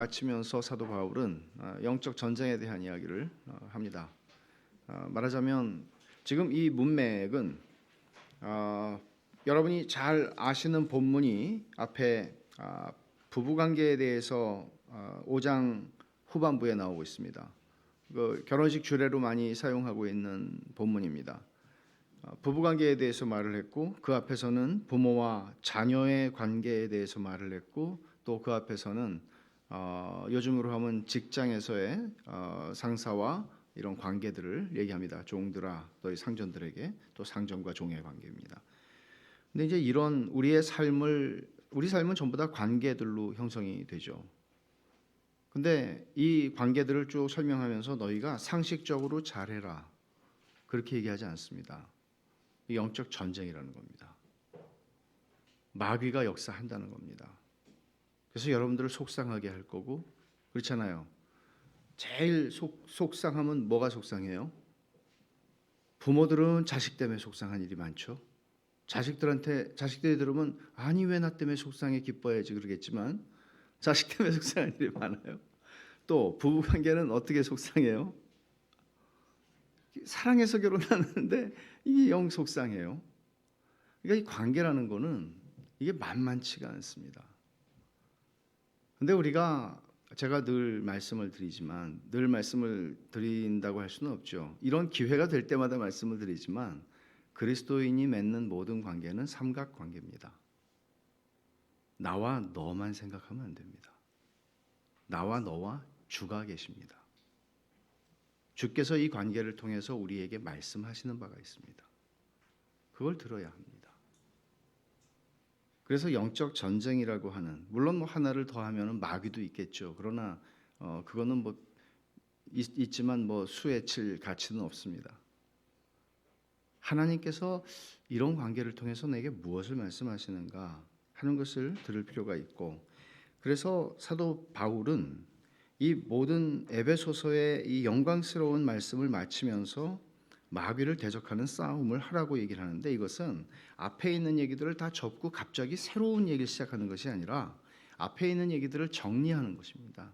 마치면서 사도 바울은 영적 전쟁에 대한 이야기를 합니다. 말하자면 지금 이 문맥은 여러분이 잘 아시는 본문이 앞에 부부관계에 대해서 5장 후반부에 나오고 있습니다. 그 결혼식 주례로 많이 사용하고 있는 본문입니다. 부부관계에 대해서 말을 했고 그 앞에서는 부모와 자녀의 관계에 대해서 말을 했고 또 그 앞에서는 요즘으로 하면 직장에서의 상사와 이런 관계들을 얘기합니다. 종들아 너희 상전들에게, 또 상전과 종의 관계입니다. 근데 이제 이런 우리 삶은 전부 다 관계들로 형성이 되죠. 근데 이 관계들을 쭉 설명하면서 너희가 상식적으로 잘해라 그렇게 얘기하지 않습니다. 영적 전쟁이라는 겁니다. 마귀가 역사한다는 겁니다. 그래서 여러분들을 속상하게 할 거고, 그렇잖아요. 제일 속상하면 뭐가 속상해요? 부모들은 자식 때문에 속상한 일이 많죠. 자식들이 들으면 아니 왜 나 때문에 속상해, 기뻐해야지 그러겠지만 자식 때문에 속상한 일이 많아요. 또 부부관계는 어떻게 속상해요? 사랑해서 결혼하는데 이게 영 속상해요. 그러니까 이 관계라는 거는 이게 만만치가 않습니다. 근데 제가 늘 말씀을 드리지만, 늘 말씀을 드린다고 할 수는 없죠. 이런 기회가 될 때마다 말씀을 드리지만 그리스도인이 맺는 모든 관계는 삼각관계입니다. 나와 너만 생각하면 안 됩니다. 나와 너와 주가 계십니다. 주께서 이 관계를 통해서 우리에게 말씀하시는 바가 있습니다. 그걸 들어야 합니다. 그래서 영적 전쟁이라고 하는, 물론 뭐 하나를 더하면 마귀도 있겠죠. 그러나 그거는 뭐 있지만 뭐 수에 칠 가치는 없습니다. 하나님께서 이런 관계를 통해서 내게 무엇을 말씀하시는가 하는 것을 들을 필요가 있고, 그래서 사도 바울은 이 모든 에베소서의 이 영광스러운 말씀을 마치면서 마귀를 대적하는 싸움을 하라고 얘기를 하는데, 이것은 앞에 있는 얘기들을 다 접고 갑자기 새로운 얘기를 시작하는 것이 아니라 앞에 있는 얘기들을 정리하는 것입니다.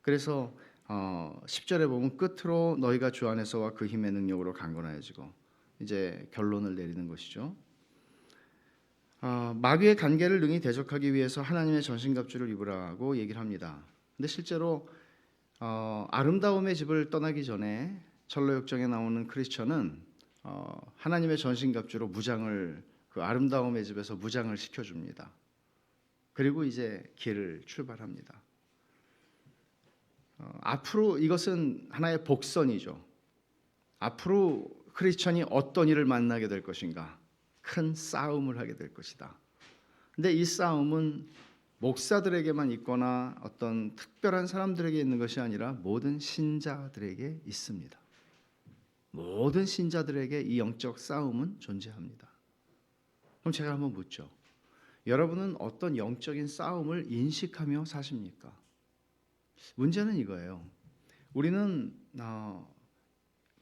그래서 10절에 보면 끝으로 너희가 주 안에서와 그 힘의 능력으로 강건하여지고, 이제 결론을 내리는 것이죠. 마귀의 관계를 능히 대적하기 위해서 하나님의 전신갑주를 입으라고 얘기를 합니다. 근데 실제로 아름다움의 집을 떠나기 전에 철로역정에 나오는 크리스천은 하나님의 전신갑주로 그 아름다움의 집에서 무장을 시켜줍니다. 그리고 이제 길을 출발합니다. 앞으로 이것은 하나의 복선이죠. 앞으로 크리스천이 어떤 일을 만나게 될 것인가? 큰 싸움을 하게 될 것이다. 근데 이 싸움은 목사들에게만 있거나 어떤 특별한 사람들에게 있는 것이 아니라 모든 신자들에게 있습니다. 모든 신자들에게 이 영적 싸움은 존재합니다. 그럼 제가 한번 묻죠. 여러분은 어떤 영적인 싸움을 인식하며 사십니까? 문제는 이거예요. 우리는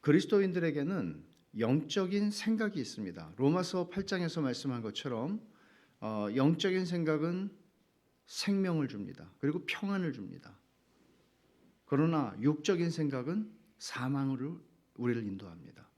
그리스도인들에게는 영적인 생각이 있습니다. 로마서 8장에서 말씀한 것처럼 영적인 생각은 생명을 줍니다. 그리고 평안을 줍니다. 그러나 육적인 생각은 사망으로 우리를 인도합니다.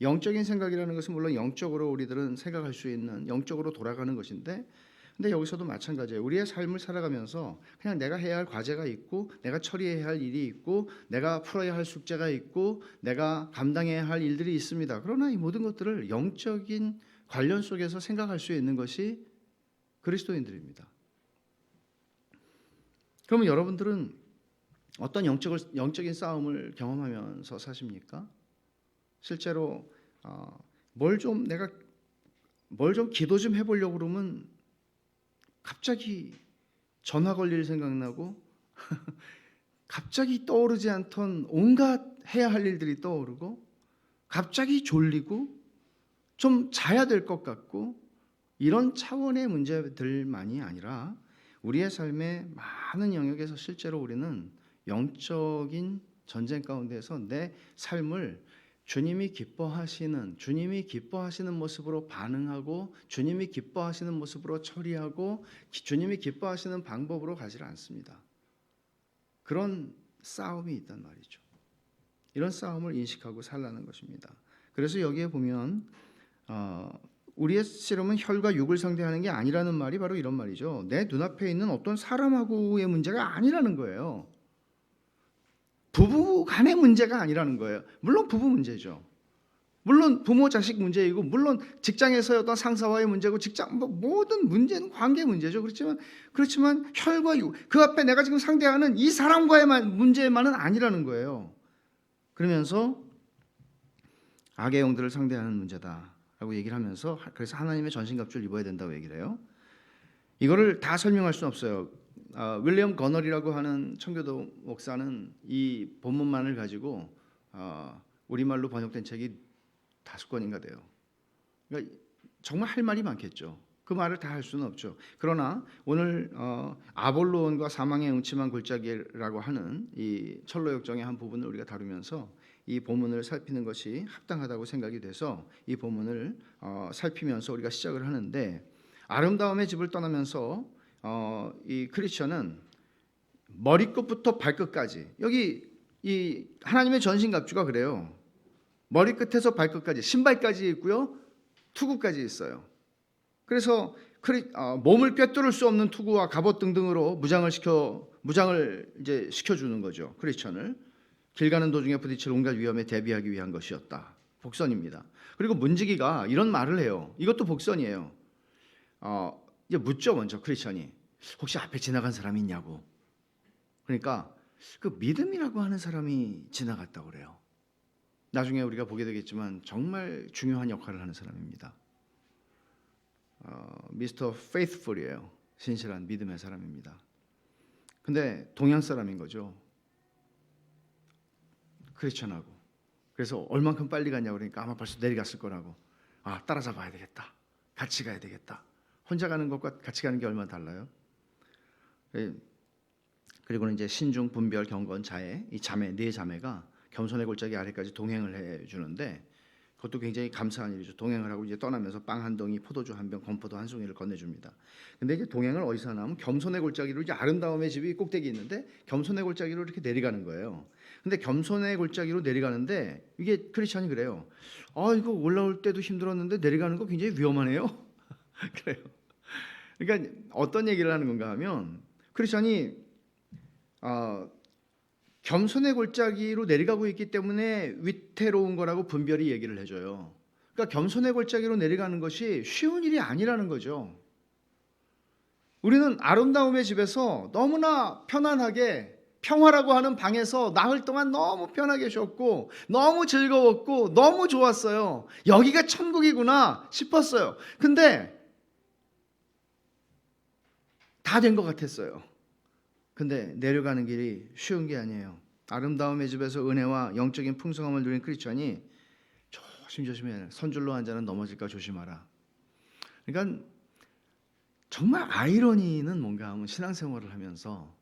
영적인 생각이라는 것은 물론 영적으로 우리들은 생각할 수 있는, 영적으로 돌아가는 것인데, 근데 여기서도 마찬가지예요. 우리의 삶을 살아가면서 그냥 내가 해야 할 과제가 있고, 내가 처리해야 할 일이 있고, 내가 풀어야 할 숙제가 있고, 내가 감당해야 할 일들이 있습니다. 그러나 이 모든 것들을 영적인 관련 속에서 생각할 수 있는 것이 그리스도인들입니다. 그러면 여러분들은 어떤 영적인 싸움을 경험하면서 사십니까? 실제로 뭘 좀 기도 좀 해보려고 그러면 갑자기 전화 걸릴 생각나고 갑자기 떠오르지 않던 온갖 해야 할 일들이 떠오르고, 갑자기 졸리고 좀 자야 될 것 같고, 이런 차원의 문제들만이 아니라 우리의 삶의 많은 영역에서 실제로 우리는 영적인 전쟁 가운데서 내 삶을 주님이 기뻐하시는 모습으로 반응하고, 주님이 기뻐하시는 모습으로 처리하고, 주님이 기뻐하시는 방법으로 가지를 않습니다. 그런 싸움이 있단 말이죠. 이런 싸움을 인식하고 살라는 것입니다. 그래서 여기에 보면 우리의 씨름은 혈과 육을 상대하는 게 아니라는 말이 바로 이런 말이죠. 내 눈앞에 있는 어떤 사람하고의 문제가 아니라는 거예요. 부부 간의 문제가 아니라는 거예요. 물론 부부 문제죠. 물론 부모 자식 문제이고, 물론 직장에서의 어떤 상사와의 문제고, 직장 모든 문제는 관계 문제죠. 그렇지만 혈과 육, 그 앞에 내가 지금 상대하는 이 사람과의 문제만은 아니라는 거예요. 그러면서 악의 영들을 상대하는 문제다라고 얘기를 하면서, 그래서 하나님의 전신갑주를 입어야 된다고 얘기를 해요. 이거를 다 설명할 수는 없어요. 윌리엄 거널이라고 하는 청교도 목사는 이 본문만을 가지고 우리말로 번역된 책이 5권인가 돼요. 그러니까 정말 할 말이 많겠죠. 그 말을 다 할 수는 없죠. 그러나 오늘 아볼로온과 사망의 음침한 골짜기라고 하는 이 철로역정의 한 부분을 우리가 다루면서 이 본문을 살피는 것이 합당하다고 생각이 돼서 이 본문을 살피면서 우리가 시작을 하는데, 아름다움의 집을 떠나면서 이 크리스천은 머리끝부터 발끝까지, 여기 이 하나님의 전신갑주가 그래요. 머리끝에서 발끝까지, 신발까지 있고요, 투구까지 있어요. 그래서 몸을 꿰뚫을 수 없는 투구와 갑옷 등등으로 무장을 이제 시켜주는 거죠. 크리스천을 길 가는 도중에 부딪힐 온갖 위험에 대비하기 위한 것이었다. 복선입니다. 그리고 문지기가 이런 말을 해요. 이것도 복선이에요. 이제 묻죠. 먼저 크리스천이 혹시 앞에 지나간 사람이 있냐고. 그러니까 그 믿음이라고 하는 사람이 지나갔다고 그래요. 나중에 우리가 보게 되겠지만 정말 중요한 역할을 하는 사람입니다. 미스터 페이스풀이에요. 신실한 믿음의 사람입니다. 근데 동양 사람인 거죠. 크리스천하고. 그래서 얼만큼 빨리 갔냐고 그러니까 아마 벌써 내려갔을 거라고. 따라잡아야 되겠다. 같이 가야 되겠다. 혼자 가는 것과 같이 가는 게 얼마나 달라요? 그리고는 이제 신중, 분별, 경건, 자애, 이 자매, 네 자매가 겸손의 골짜기 아래까지 동행을 해주는데, 그것도 굉장히 감사한 일이죠. 동행을 하고 이제 떠나면서 빵 한 덩이, 포도주 한 병, 건포도 한 송이를 건네줍니다. 근데 이제 동행을 어디서 하냐면 겸손의 골짜기로, 이제 아름다움의 집이 꼭대기 있는데 겸손의 골짜기로 이렇게 내려가는 거예요. 근데 겸손의 골짜기로 내려가는데 이게 크리스천이 그래요. 이거 올라올 때도 힘들었는데 내려가는 거 굉장히 위험하네요. 그래요. 그러니까 어떤 얘기를 하는 건가 하면, 크리스천이 겸손의 골짜기로 내려가고 있기 때문에 위태로운 거라고 분별이 얘기를 해줘요. 그러니까 겸손의 골짜기로 내려가는 것이 쉬운 일이 아니라는 거죠. 우리는 아름다움의 집에서 너무나 편안하게, 평화라고 하는 방에서 나흘 동안 너무 편하게 쉬었고 너무 즐거웠고 너무 좋았어요. 여기가 천국이구나 싶었어요. 근데 다 된 것 같았어요. 근데 내려가는 길이 쉬운 게 아니에요. 아름다움의 집에서 은혜와 영적인 풍성함을 누린 크리스천이 조심조심 해야 해요. 선줄로 한 자는 넘어질까 조심하라. 그러니까 정말 아이러니는 뭔가 하면, 신앙생활을 하면서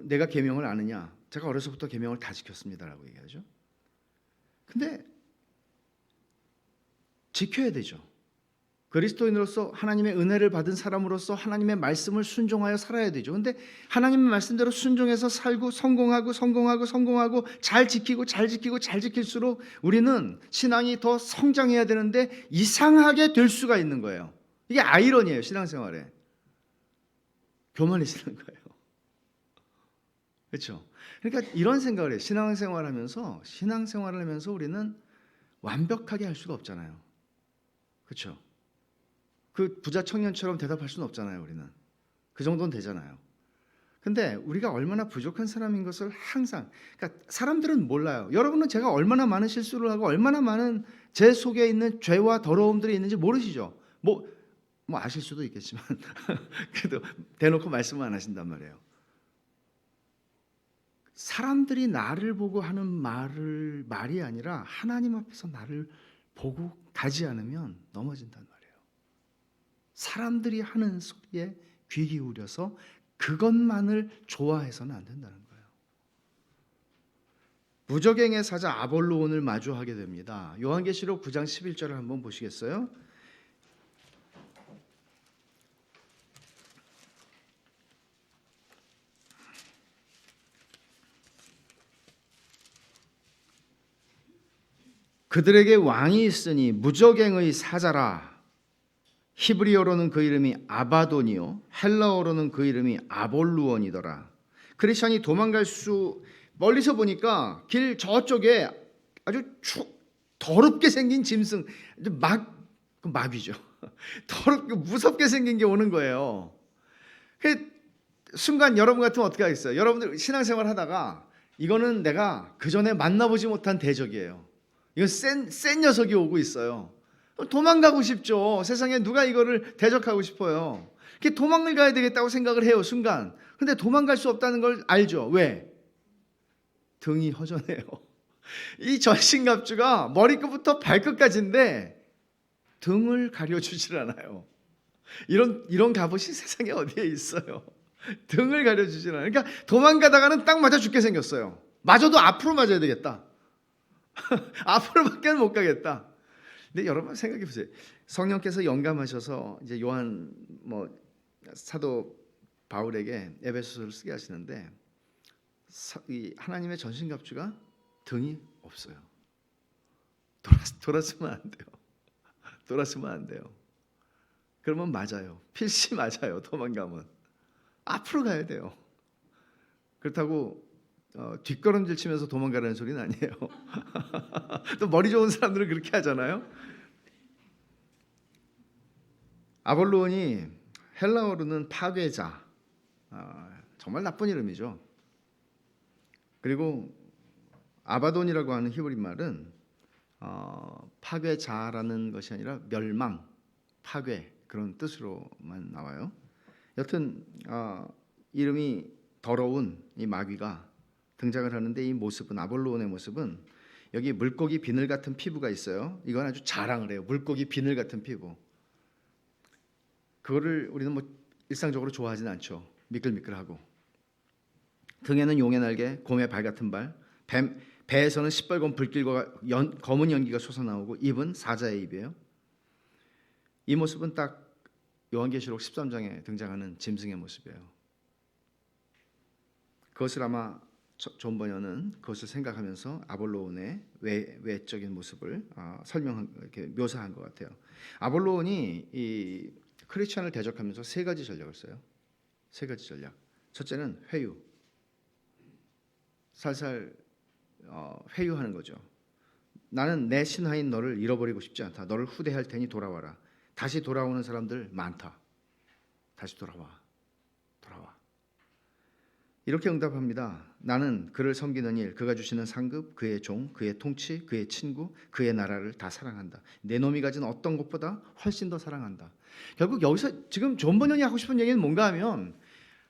내가 계명을 아느냐? 제가 어려서부터 계명을 다 지켰습니다라고 얘기하죠. 근데 지켜야 되죠. 그리스도인으로서 하나님의 은혜를 받은 사람으로서 하나님의 말씀을 순종하여 살아야 되죠. 근데 하나님의 말씀대로 순종해서 살고 성공하고 잘 지킬수록 우리는 신앙이 더 성장해야 되는데 이상하게 될 수가 있는 거예요. 이게 아이러니예요. 신앙생활에 교만이 쓰는 거예요. 그렇죠? 그러니까 이런 생각을 해요. 신앙생활을 하면서 우리는 완벽하게 할 수가 없잖아요. 그렇죠? 그 부자 청년처럼 대답할 수는 없잖아요. 우리는 그 정도는 되잖아요. 근데 우리가 얼마나 부족한 사람인 것을 항상, 그러니까 사람들은 몰라요. 여러분은 제가 얼마나 많은 실수를 하고 얼마나 많은 제 속에 있는 죄와 더러움들이 있는지 모르시죠. 뭐 아실 수도 있겠지만 그래도 대놓고 말씀을 안 하신단 말이에요. 사람들이 나를 보고 하는 말이 아니라 하나님 앞에서 나를 보고 가지 않으면 넘어진단 말이에요. 사람들이 하는 소리에 귀 기울여서 그것만을 좋아해서는 안 된다는 거예요. 무적행의 사자 아볼로온을 마주하게 됩니다. 요한계시록 9장 11절을 한번 보시겠어요? 그들에게 왕이 있으니 무저갱의 사자라. 히브리어로는 그 이름이 아바돈이요 헬라어로는 그 이름이 아볼루온이더라. 크리스천이 도망갈 수, 멀리서 보니까 길 저쪽에 아주 더럽게 생긴 짐승, 마귀죠. 더럽게 무섭게 생긴 게 오는 거예요. 순간 여러분 같으면 어떻게 하겠어요? 여러분들 신앙생활 하다가 이거는 내가 그 전에 만나보지 못한 대적이에요. 이건 센 녀석이 오고 있어요. 도망가고 싶죠. 세상에 누가 이거를 대적하고 싶어요. 도망을 가야 되겠다고 생각을 해요, 순간. 근데 도망갈 수 없다는 걸 알죠. 왜? 등이 허전해요. 이 전신갑주가 머리끝부터 발끝까지인데 등을 가려주질 않아요. 이런 갑옷이 세상에 어디에 있어요. 등을 가려주질 않아요. 그러니까 도망가다가는 딱 맞아 죽게 생겼어요. 맞아도 앞으로 맞아야 되겠다. 앞으로밖에 못 가겠다. 근데 여러분 생각해 보세요. 성령께서 영감하셔서 이제 요한 사도 바울에게 에베소서를 쓰게 하시는데 이 하나님의 전신갑주가 등이 없어요. 돌았으면 안 돼요. 돌았으면 안 돼요. 그러면 맞아요. 필시 맞아요. 도망가면 앞으로 가야 돼요. 그렇다고 뒷걸음질 치면서 도망가라는 소리는 아니에요. 또 머리 좋은 사람들은 그렇게 하잖아요. 아볼로온이 헬라어로는 파괴자, 정말 나쁜 이름이죠. 그리고 아바돈이라고 하는 히브리 말은 파괴자라는 것이 아니라 멸망, 파괴 그런 뜻으로만 나와요. 여튼 이름이 더러운 이 마귀가 등장을 하는데 이 모습은, 아볼로온의 모습은, 여기 물고기 비늘 같은 피부가 있어요. 이건 아주 자랑을 해요. 물고기 비늘 같은 피부. 그거를 우리는 일상적으로 좋아하진 않죠. 미끌미끌하고. 등에는 용의 날개, 곰의 발 같은 발, 배에서는 시뻘건 불길과 검은 연기가 솟아나오고 입은 사자의 입이에요. 이 모습은 딱 요한계시록 13장에 등장하는 짐승의 모습이에요. 그것을 아마 존 번연은 그것을 생각하면서 아볼로온의 외적인 모습을 이렇게 묘사한 것 같아요. 아볼로온이 이 크리스천을 대적하면서 세 가지 전략을 써요. 세 가지 전략. 첫째는 회유. 살살 회유하는 거죠. 나는 내 신하인 너를 잃어버리고 싶지 않다. 너를 후대할 테니 돌아와라. 다시 돌아오는 사람들 많다. 다시 돌아와. 이렇게 응답합니다. 나는 그를 섬기는 일, 그가 주시는 상급, 그의 종, 그의 통치, 그의 친구, 그의 나라를 다 사랑한다. 내 놈이 가진 어떤 것보다 훨씬 더 사랑한다. 결국 여기서 지금 존 번연이 하고 싶은 얘기는 뭔가 하면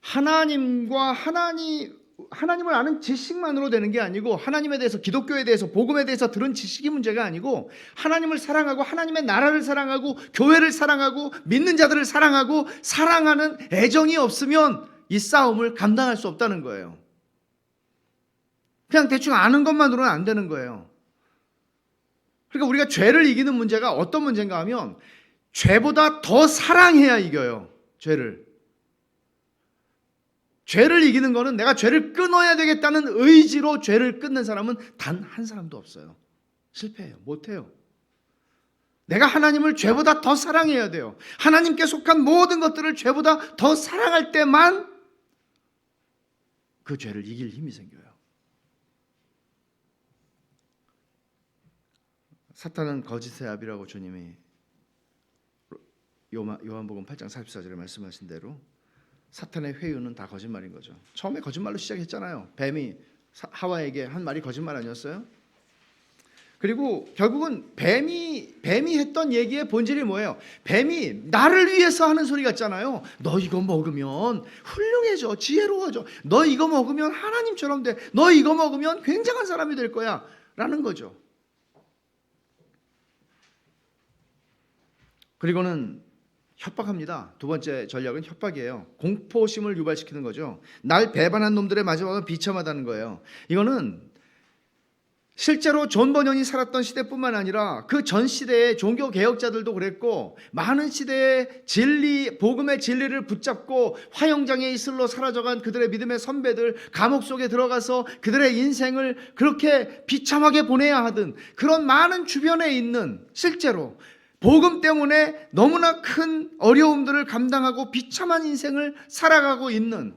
하나님과 하나님을 아는 지식만으로 되는 게 아니고, 하나님에 대해서, 기독교에 대해서, 복음에 대해서 들은 지식이 문제가 아니고, 하나님을 사랑하고 하나님의 나라를 사랑하고 교회를 사랑하고 믿는 자들을 사랑하고 사랑하는 애정이 없으면 이 싸움을 감당할 수 없다는 거예요. 그냥 대충 아는 것만으로는 안 되는 거예요. 그러니까 우리가 죄를 이기는 문제가 어떤 문제인가 하면 죄보다 더 사랑해야 이겨요. 죄를 이기는 거는, 내가 죄를 끊어야 되겠다는 의지로 죄를 끊는 사람은 단 한 사람도 없어요. 실패해요. 못해요. 내가 하나님을 죄보다 더 사랑해야 돼요. 하나님께 속한 모든 것들을 죄보다 더 사랑할 때만 그 죄를 이길 힘이 생겨요. 사탄은 거짓의 아비라고 주님이 요한복음 8장 44절에 말씀하신 대로 사탄의 회유는 다 거짓말인 거죠. 처음에 거짓말로 시작했잖아요. 뱀이 하와에게 한 말이 거짓말 아니었어요? 그리고 결국은 뱀이 했던 얘기의 본질이 뭐예요? 뱀이 나를 위해서 하는 소리 같잖아요. 너 이거 먹으면 훌륭해져, 지혜로워져. 너 이거 먹으면 하나님처럼 돼. 너 이거 먹으면 굉장한 사람이 될 거야 라는 거죠. 그리고는 협박합니다. 두 번째 전략은 협박이에요. 공포심을 유발시키는 거죠. 날 배반한 놈들의 마지막은 비참하다는 거예요. 이거는 실제로 존 버년이 살았던 시대뿐만 아니라 그 전 시대의 종교 개혁자들도 그랬고, 많은 시대의 진리, 복음의 진리를 붙잡고 화영장의 이슬로 사라져간 그들의 믿음의 선배들, 감옥 속에 들어가서 그들의 인생을 그렇게 비참하게 보내야 하던 그런 많은 주변에 있는, 실제로 복음 때문에 너무나 큰 어려움들을 감당하고 비참한 인생을 살아가고 있는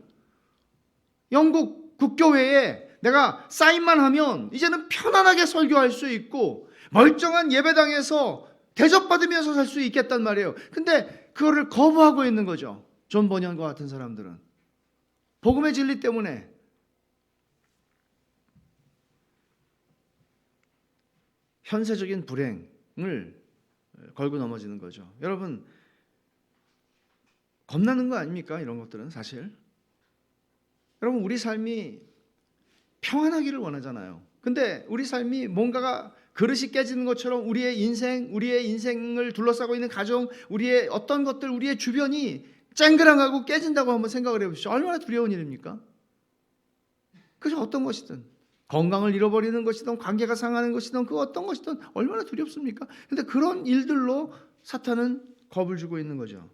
영국 국교회에 내가 사인만 하면 이제는 편안하게 설교할 수 있고 멀쩡한 예배당에서 대접받으면서 살 수 있겠단 말이에요. 근데 그거를 거부하고 있는 거죠. 존 버년과 같은 사람들은 복음의 진리 때문에 현세적인 불행을 걸고 넘어지는 거죠. 여러분, 겁나는 거 아닙니까? 이런 것들은 사실. 여러분, 우리 삶이 평안하기를 원하잖아요. 근데 우리 삶이 뭔가가 그릇이 깨지는 것처럼 우리의 인생을 둘러싸고 있는 가정, 우리의 어떤 것들, 우리의 주변이 쨍그랑하고 깨진다고 한번 생각을 해보시죠. 얼마나 두려운 일입니까? 그저 어떤 것이든, 건강을 잃어버리는 것이든, 관계가 상하는 것이든, 그 어떤 것이든 얼마나 두렵습니까? 근데 그런 일들로 사탄은 겁을 주고 있는 거죠.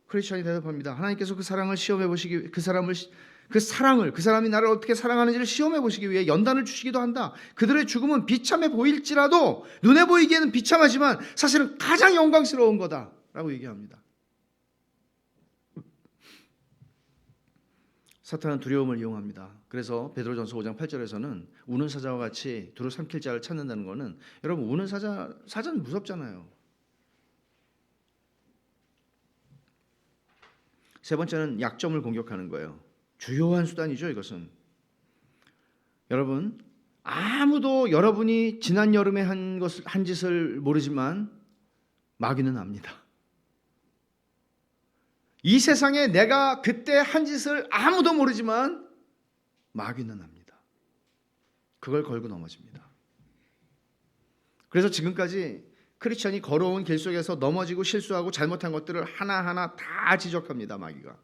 크리스천이 대답합니다. 하나님께서 그 사랑을 시험해 보시기, 그 사람이 나를 어떻게 사랑하는지를 시험해 보시기 위해 연단을 주시기도 한다. 그들의 죽음은 비참해 보일지라도, 눈에 보이기에는 비참하지만 사실은 가장 영광스러운 거다라고 얘기합니다. 사탄은 두려움을 이용합니다. 그래서 베드로전서 5장 8절에서는 우는 사자와 같이 두루 삼킬 자를 찾는다는 것은, 여러분, 우는 사자는 무섭잖아요. 세 번째는 약점을 공격하는 거예요. 주요한 수단이죠, 이것은. 여러분, 아무도 여러분이 지난 여름에 한 짓을 모르지만 마귀는 압니다. 이 세상에 내가 그때 한 짓을 아무도 모르지만 마귀는 압니다. 그걸 걸고 넘어집니다. 그래서 지금까지 크리스천이 걸어온 길 속에서 넘어지고 실수하고 잘못한 것들을 하나하나 다 지적합니다, 마귀가,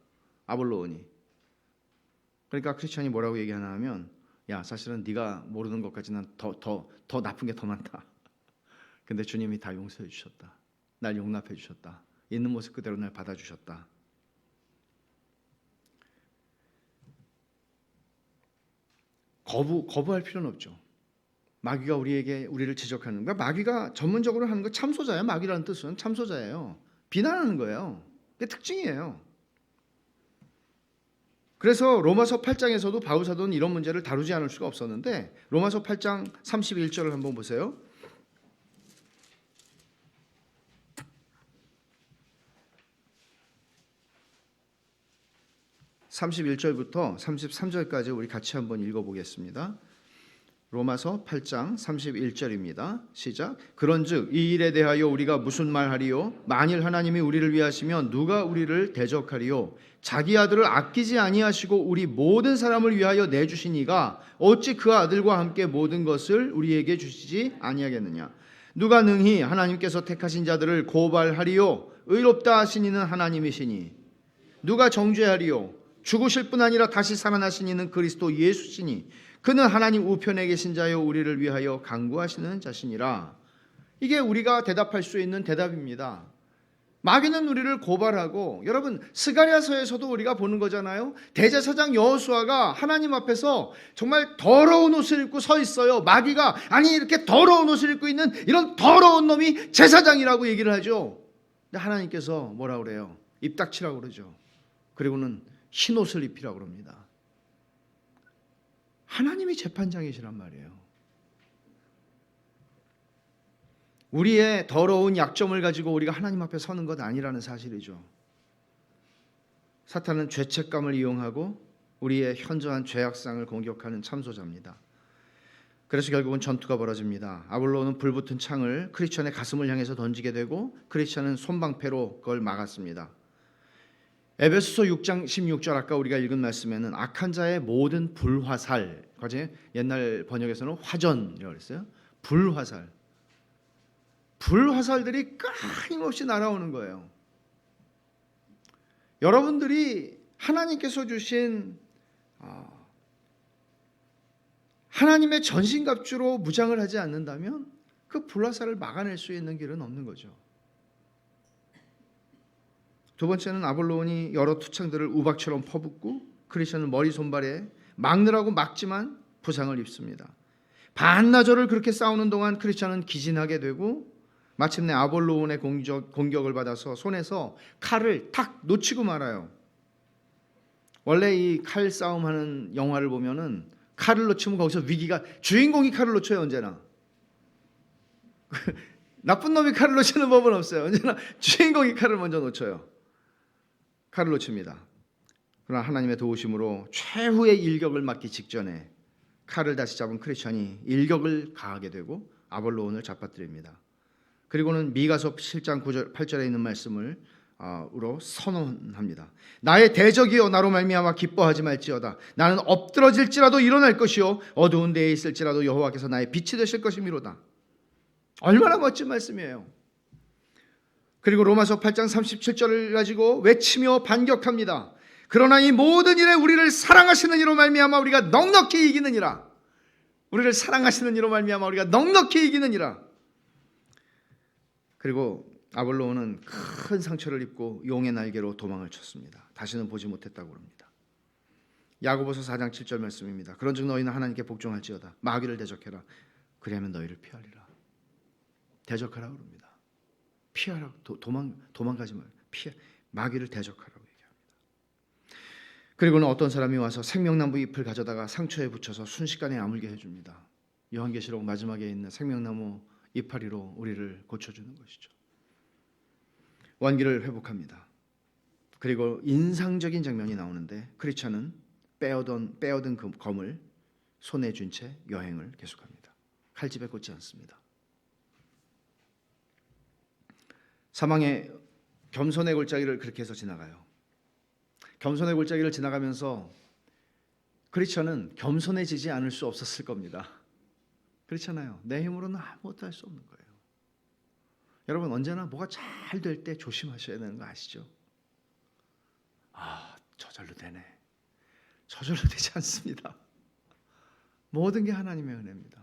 아볼로온이. 그러니까 크리스천이 뭐라고 얘기하나 하면, 야, 사실은 네가 모르는 것까지는 더 나쁜 게 더 많다. 근데 주님이 다 용서해 주셨다. 날 용납해 주셨다. 있는 모습 그대로 날 받아주셨다. 거부할 필요는 없죠. 마귀가 우리를 지적하는 거야. 마귀가 전문적으로 하는 거 참소자예요. 마귀라는 뜻은 참소자예요. 비난하는 거예요. 그게 특징이에요. 그래서 로마서 8장에서도 바울 사도는 이런 문제를 다루지 않을 수가 없었는데, 로마서 8장 31절을 한번 보세요. 31절부터 33절까지 우리 같이 한번 읽어보겠습니다. 로마서 8장 31절입니다. 시작. 그런즉 이 일에 대하여 우리가 무슨 말하리요? 만일 하나님이 우리를 위하시면 누가 우리를 대적하리요? 자기 아들을 아끼지 아니하시고 우리 모든 사람을 위하여 내주신 이가 어찌 그 아들과 함께 모든 것을 우리에게 주시지 아니하겠느냐? 누가 능히 하나님께서 택하신 자들을 고발하리요? 의롭다 하신 이는 하나님이시니 누가 정죄하리요? 죽으실 뿐 아니라 다시 살아나신 이는 그리스도 예수시니 그는 하나님 우편에 계신 자요 우리를 위하여 간구하시는 자시니라. 이게 우리가 대답할 수 있는 대답입니다. 마귀는 우리를 고발하고, 여러분, 스가랴서에서도 우리가 보는 거잖아요. 대제사장 여호수아가 하나님 앞에서 정말 더러운 옷을 입고 서 있어요. 마귀가, 아니 이렇게 더러운 옷을 입고 있는 이런 더러운 놈이 제사장이라고 얘기를 하죠. 근데 하나님께서 뭐라 그래요? 입 닥치라고 그러죠. 그리고는 흰 옷을 입히라고 그럽니다. 하나님이 재판장이시란 말이에요. 우리의 더러운 약점을 가지고 우리가 하나님 앞에 서는 것 아니라는 사실이죠. 사탄은 죄책감을 이용하고 우리의 현저한 죄악상을 공격하는 참소자입니다. 그래서 결국은 전투가 벌어집니다. 아볼로는 불붙은 창을 크리스천의 가슴을 향해서 던지게 되고, 크리스천은 손방패로 그걸 막았습니다. 에베소서 6장 16절 아까 우리가 읽은 말씀에는 악한 자의 모든 불화살, 옛날 번역에서는 화전이라고 했어요. 불화살들이 끊임없이 날아오는 거예요. 여러분들이 하나님께서 주신 하나님의 전신갑주로 무장을 하지 않는다면 그 불화살을 막아낼 수 있는 길은 없는 거죠. 두 번째는 아볼로온이 여러 투창들을 우박처럼 퍼붓고 크리스천은 머리 손발에 막느라고 막지만 부상을 입습니다. 반나절을 그렇게 싸우는 동안 크리스천은 기진하게 되고 마침내 아볼로온의 공격을 받아서 손에서 칼을 탁 놓치고 말아요. 원래 이 칼 싸움하는 영화를 보면은 칼을 놓치면 거기서 위기가, 주인공이 칼을 놓쳐요. 언제나 나쁜 놈이 칼을 놓치는 법은 없어요. 언제나 주인공이 칼을 먼저 놓쳐요. 칼을 놓칩니다. 그러나 하나님의 도우심으로 최후의 일격을 맞기 직전에 칼을 다시 잡은 크리스천이 일격을 가하게 되고 아볼로온을 잡아뜨립니다. 그리고는 미가서 7장 9절 8절에 있는 말씀을 으로 선언합니다. 나의 대적이여 나로 말미암아 기뻐하지 말지어다. 나는 엎드러질지라도 일어날 것이요 어두운 데에 있을지라도 여호와께서 나의 빛이 되실 것이미로다. 얼마나 멋진 말씀이에요. 그리고 로마서 8장 37절을 가지고 외치며 반격합니다. 그러나 이 모든 일에 우리를 사랑하시는 이로 말미암아 우리가 넉넉히 이기느니라. 우리를 사랑하시는 이로 말미암아 우리가 넉넉히 이기느니라. 그리고 아볼로온은 큰 상처를 입고 용의 날개로 도망을 쳤습니다. 다시는 보지 못했다고 합니다. 야고보서 4장 7절 말씀입니다. 그런즉 너희는 하나님께 복종할지어다. 마귀를 대적해라. 그리하면 너희를 피하리라. 대적하라고 합니다. 피하라고, 도망가지 말고 마귀를 대적하라고 얘기합니다. 그리고는 어떤 사람이 와서 생명나무 잎을 가져다가 상처에 붙여서 순식간에 아물게 해줍니다. 요한계시록 마지막에 있는 생명나무 이파리로 우리를 고쳐주는 것이죠. 원기를 회복합니다. 그리고 인상적인 장면이 나오는데 크리스천은 빼어든 그 검을 손에 쥔 채 여행을 계속합니다. 칼집에 꽂지 않습니다. 사망의 겸손의 골짜기를 그렇게 해서 지나가요. 겸손의 골짜기를 지나가면서 크리스천은 겸손해지지 않을 수 없었을 겁니다. 그렇잖아요. 내 힘으로는 아무것도 할 수 없는 거예요. 여러분 언제나 뭐가 잘 될 때 조심하셔야 되는 거 아시죠? 저절로 되네. 저절로 되지 않습니다. 모든 게 하나님의 은혜입니다.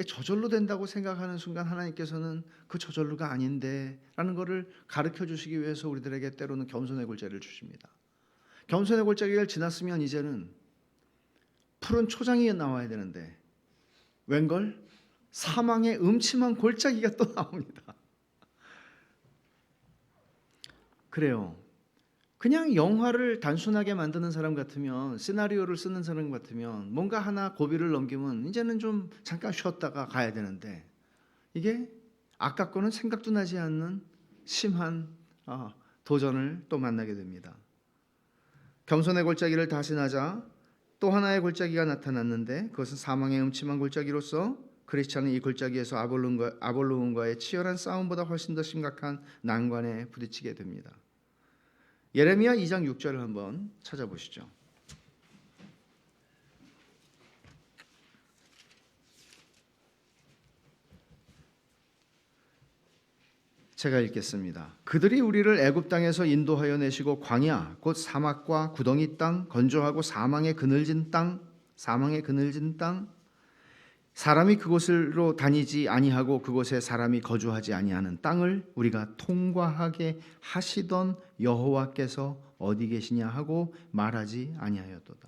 저절로 된다고 생각하는 순간 하나님께서는 그 저절로가 아닌데 라는 것을 가르쳐 주시기 위해서 우리들에게 때로는 겸손의 골짜기를 주십니다. 겸손의 골짜기를 지났으면 이제는 푸른 초장이 나와야 되는데 웬걸? 사망의 음침한 골짜기가 또 나옵니다. 그래요. 그냥 영화를 단순하게 만드는 사람 같으면, 시나리오를 쓰는 사람 같으면 뭔가 하나 고비를 넘기면 이제는 좀 잠깐 쉬었다가 가야 되는데 이게 아까 거는 생각도 나지 않는 심한 도전을 또 만나게 됩니다. 겸손의 골짜기를 다시 나자 또 하나의 골짜기가 나타났는데 그것은 사망의 음침한 골짜기로서 크리스찬은 이 골짜기에서 아볼로온과의 치열한 싸움보다 훨씬 더 심각한 난관에 부딪히게 됩니다. 예레미야 2장 6절을 한번 찾아보시죠. 제가 읽겠습니다. 그들이 우리를 애굽 땅에서 인도하여 내시고 광야 곧 사막과 구덩이 땅 건조하고 사망의 그늘진 땅 사람이 그곳으로 다니지 아니하고 그곳에 사람이 거주하지 아니하는 땅을 우리가 통과하게 하시던 여호와께서 어디 계시냐 하고 말하지 아니하였도다.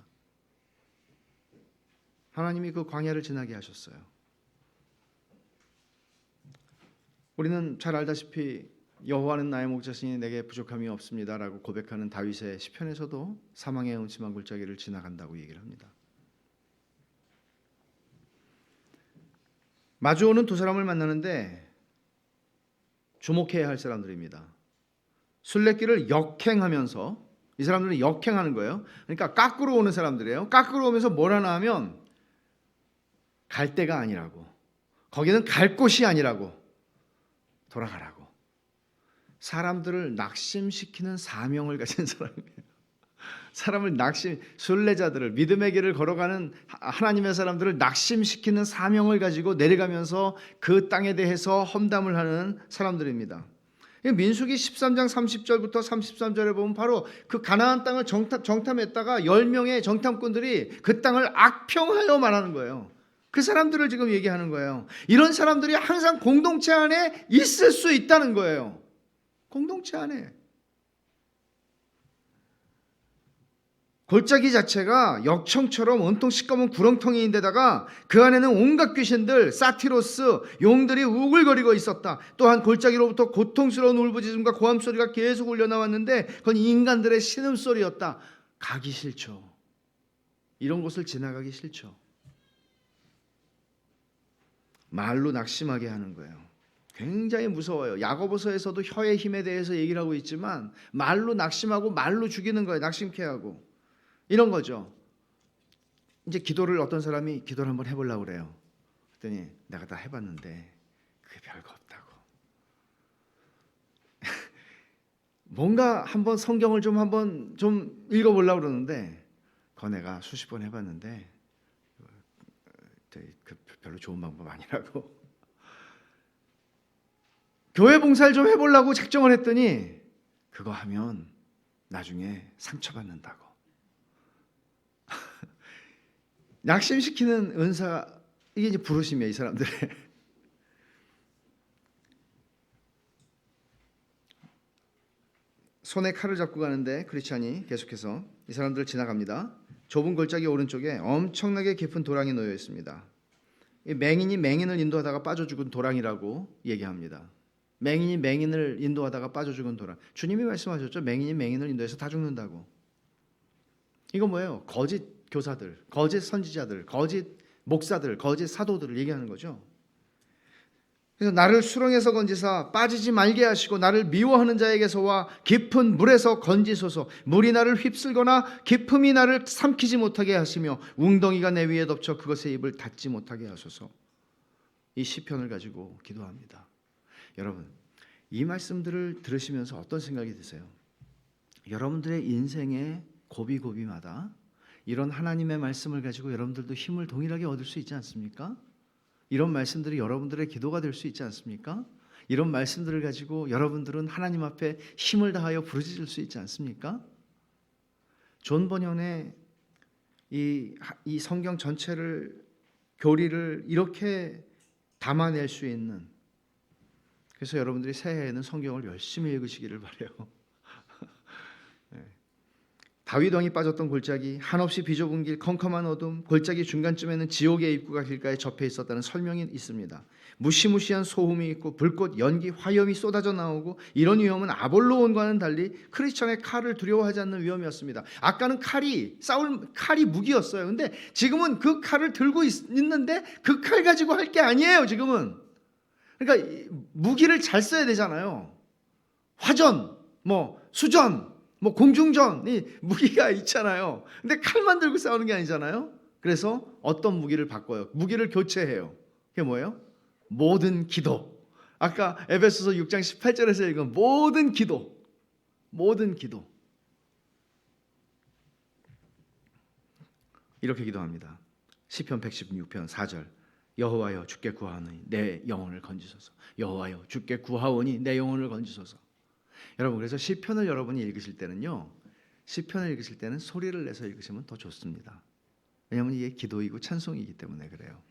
하나님이 그 광야를 지나게 하셨어요. 우리는 잘 알다시피 여호와는 나의 목자시니 내게 부족함이 없습니다라고 고백하는 다윗의 시편에서도 사망의 음침한 골짜기를 지나간다고 얘기를 합니다. 마주오는 두 사람을 만나는데 주목해야 할 사람들입니다. 순례길을 역행하면서, 이 사람들은 역행하는 거예요. 그러니까 깎으러 오는 사람들이에요. 깎으러 오면서 뭘 하나 하면 갈 데가 아니라고, 거기는 갈 곳이 아니라고, 돌아가라고. 사람들을 낙심시키는 사명을 가진 사람이에요. 사람을 순례자들을, 믿음의 길을 걸어가는 하나님의 사람들을 낙심시키는 사명을 가지고 내려가면서 그 땅에 대해서 험담을 하는 사람들입니다. 민수기 13장 30절부터 33절에 보면 바로 그 가나안 땅을 정탐했다가 10명의 정탐꾼들이 그 땅을 악평하여 말하는 거예요. 그 사람들을 지금 얘기하는 거예요. 이런 사람들이 항상 공동체 안에 있을 수 있다는 거예요. 공동체 안에. 골짜기 자체가 역청처럼 온통 시꺼먼 구렁텅이인데다가 그 안에는 온갖 귀신들, 사티로스, 용들이 우글거리고 있었다. 또한 골짜기로부터 고통스러운 울부짖음과 고함 소리가 계속 울려나왔는데 그건 인간들의 신음소리였다. 가기 싫죠. 이런 곳을 지나가기 싫죠. 말로 낙심하게 하는 거예요. 굉장히 무서워요. 야고보서에서도 혀의 힘에 대해서 얘기를 하고 있지만 말로 낙심하고 말로 죽이는 거예요. 낙심케 하고. 이런 거죠. 이제 기도를 어떤 사람이 기도를 한번 해보려고 그래요. 그랬더니 내가 다 해봤는데 그게 별거 없다고. 뭔가 한번 성경을 한번 읽어보려고 그러는데 그거 내가 수십 번 해봤는데 별로 좋은 방법 아니라고. 교회 봉사를 좀 해보려고 작정을 했더니 그거 하면 나중에 상처받는다고. 낙심시키는 은사, 이게 이제 부르심이에요, 이 사람들의. 손에 칼을 잡고 가는데 크리스찬이 계속해서 이 사람들을 지나갑니다. 좁은 골짜기 오른쪽에 엄청나게 깊은 도랑이 놓여 있습니다. 이 맹인이 맹인을 인도하다가 빠져 죽은 도랑이라고 얘기합니다. 맹인이 맹인을 인도하다가 빠져 죽은 도랑. 주님이 말씀하셨죠. 맹인이 맹인을 인도해서 다 죽는다고. 이거 뭐예요? 거짓 교사들, 거짓 선지자들, 거짓 목사들, 거짓 사도들을 얘기하는 거죠. 그래서 나를 수렁에서 건지사 빠지지 말게 하시고 나를 미워하는 자에게서와 깊은 물에서 건지소서. 물이 나를 휩쓸거나 깊음이 나를 삼키지 못하게 하시며 웅덩이가 내 위에 덮쳐 그것의 입을 닫지 못하게 하소서. 이 시편을 가지고 기도합니다. 여러분, 이 말씀들을 들으시면서 어떤 생각이 드세요? 여러분들의 인생의 고비고비마다 이런 하나님의 말씀을 가지고 여러분들도 힘을 동일하게 얻을 수 있지 않습니까? 이런 말씀들이 여러분들의 기도가 될 수 있지 않습니까? 이런 말씀들을 가지고 여러분들은 하나님 앞에 힘을 다하여 부르짖을 수 있지 않습니까? 존 번연의 이 성경 전체를 교리를 이렇게 담아낼 수 있는, 그래서 여러분들이 새해에는 성경을 열심히 읽으시기를 바라요. 다윗 왕이 빠졌던 골짜기, 한없이 비좁은 길, 컴컴한 어둠, 골짜기 중간쯤에는 지옥의 입구가 길가에 접해 있었다는 설명이 있습니다. 무시무시한 소음이 있고 불꽃, 연기, 화염이 쏟아져 나오고 이런 위험은 아볼로온과는 달리 크리스천의 칼을 두려워하지 않는 위험이었습니다. 아까는 칼이 무기였어요. 근데 지금은 그 칼을 들고 있는데 그 칼 가지고 할 게 아니에요. 지금은. 그러니까 무기를 잘 써야 되잖아요. 화전, 수전, 공중전, 이 무기가 있잖아요. 근데 칼만 들고 싸우는 게 아니잖아요. 그래서 어떤 무기를 바꿔요? 무기를 교체해요. 그게 뭐예요? 모든 기도. 아까 에베소서 6장 18절에서 읽은 모든 기도. 모든 기도. 이렇게 기도합니다. 시편 116편 4절. 여호와여 주께 구하오니 내 영혼을 건지소서. 여호와여 주께 구하오니 내 영혼을 건지소서. 여러분, 그래서 시편을 여러분이 읽으실 때는요, 시편을 읽으실 때는 소리를 내서 읽으시면 더 좋습니다. 왜냐하면 이게 기도이고 찬송이기 때문에 그래요.